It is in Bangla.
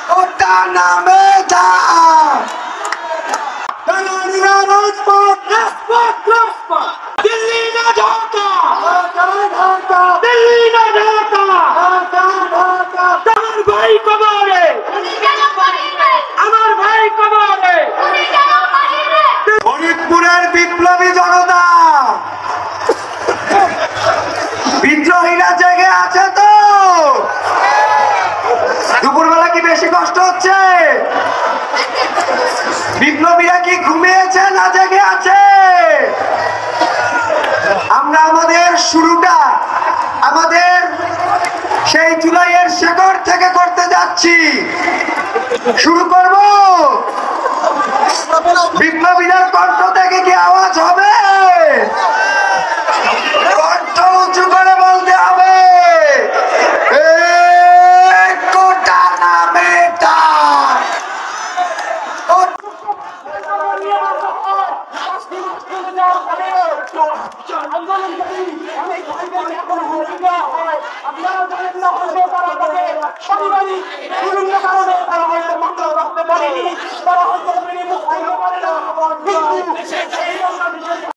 কোটা নামে দা রাজপথ রাজপথ রাজপথ দিল্লি না ঢাকা দিল্লি না ঢাকা আমার ভাই কবরে আমার ভাই কবরে ফরিদপুরের বিপ্লবী জনতা বিদ্রোহীরা জেগে আছে তো? দুপুরবেলা কি বেশি কষ্ট হচ্ছে? বিপ্লবীরা কি ঘুমিয়েছে না জেগে আছে? আমরা আমাদের শুরুটা আমাদের সেই জুলাইয়ের শেকড় থেকে করতে যাচ্ছি। শুরু করব। বিপ্লবীদের কণ্ঠ থেকে কি আওয়াজ হবে? কণ্ঠ উঁচু করে বলতে হবে কোটা নামে দা। আপনারা জানেন না